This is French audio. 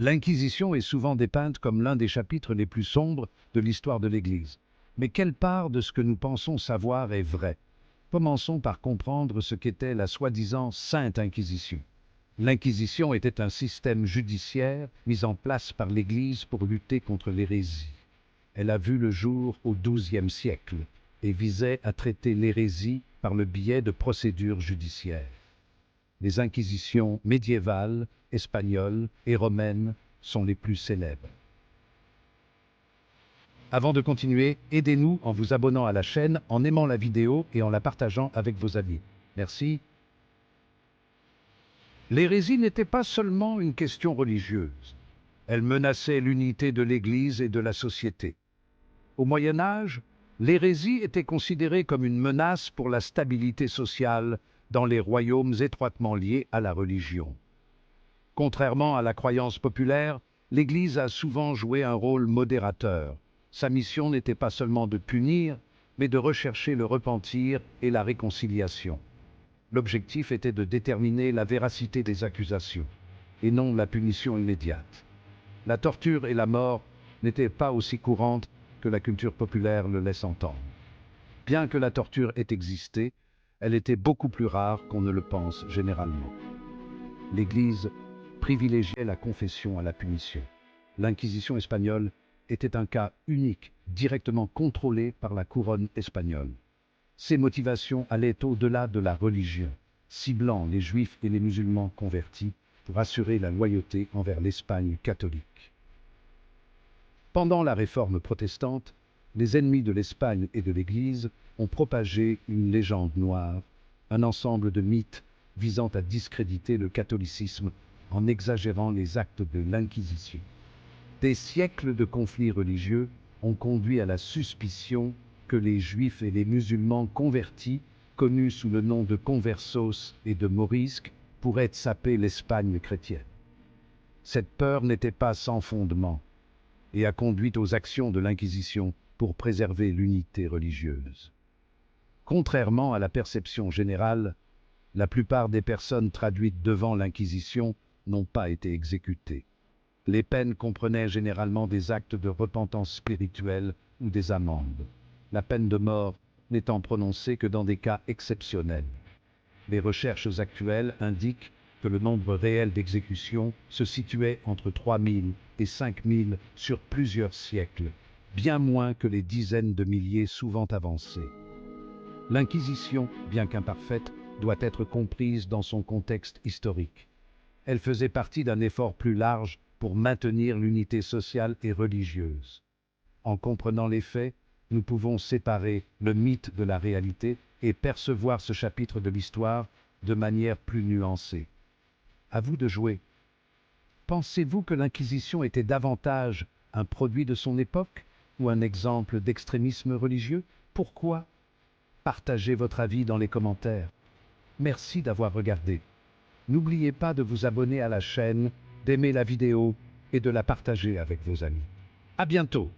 L'Inquisition est souvent dépeinte comme l'un des chapitres les plus sombres de l'histoire de l'Église. Mais quelle part de ce que nous pensons savoir est vraie? Commençons par comprendre ce qu'était la soi-disant Sainte Inquisition. L'Inquisition était un système judiciaire mis en place par l'Église pour lutter contre l'hérésie. Elle a vu le jour au XIIe siècle et visait à traiter l'hérésie par le biais de procédures judiciaires. Les inquisitions médiévales, espagnoles et romaines sont les plus célèbres. Avant de continuer, aidez-nous en vous abonnant à la chaîne, en aimant la vidéo et en la partageant avec vos amis. Merci. L'hérésie n'était pas seulement une question religieuse. Elle menaçait l'unité de l'Église et de la société. Au Moyen Âge, l'hérésie était considérée comme une menace pour la stabilité sociale dans les royaumes étroitement liés à la religion. Contrairement à la croyance populaire, l'Église a souvent joué un rôle modérateur. Sa mission n'était pas seulement de punir, mais de rechercher le repentir et la réconciliation. L'objectif était de déterminer la véracité des accusations, et non la punition immédiate. La torture et la mort n'étaient pas aussi courantes que la culture populaire le laisse entendre. Bien que la torture ait existé, elle était beaucoup plus rare qu'on ne le pense généralement. L'Église privilégiait la confession à la punition. L'Inquisition espagnole était un cas unique, directement contrôlé par la couronne espagnole. Ses motivations allaient au-delà de la religion, ciblant les juifs et les musulmans convertis pour assurer la loyauté envers l'Espagne catholique. Pendant la Réforme protestante, les ennemis de l'Espagne et de l'Église ont propagé une légende noire, un ensemble de mythes visant à discréditer le catholicisme en exagérant les actes de l'Inquisition. Des siècles de conflits religieux ont conduit à la suspicion que les Juifs et les musulmans convertis, connus sous le nom de conversos et de morisques, pourraient saper l'Espagne chrétienne. Cette peur n'était pas sans fondement et a conduit aux actions de l'Inquisition pour préserver l'unité religieuse. Contrairement à la perception générale, la plupart des personnes traduites devant l'Inquisition n'ont pas été exécutées. Les peines comprenaient généralement des actes de repentance spirituelle ou des amendes, la peine de mort n'étant prononcée que dans des cas exceptionnels. Les recherches actuelles indiquent que le nombre réel d'exécutions se situait entre 3000 et 5000 sur plusieurs siècles, bien moins que les dizaines de milliers souvent avancées. L'Inquisition, bien qu'imparfaite, doit être comprise dans son contexte historique. Elle faisait partie d'un effort plus large pour maintenir l'unité sociale et religieuse. En comprenant les faits, nous pouvons séparer le mythe de la réalité et percevoir ce chapitre de l'histoire de manière plus nuancée. À vous de jouer. Pensez-vous que l'Inquisition était davantage un produit de son époque ou un exemple d'extrémisme religieux? Pourquoi? Partagez votre avis dans les commentaires. Merci d'avoir regardé. N'oubliez pas de vous abonner à la chaîne, d'aimer la vidéo et de la partager avec vos amis. À bientôt!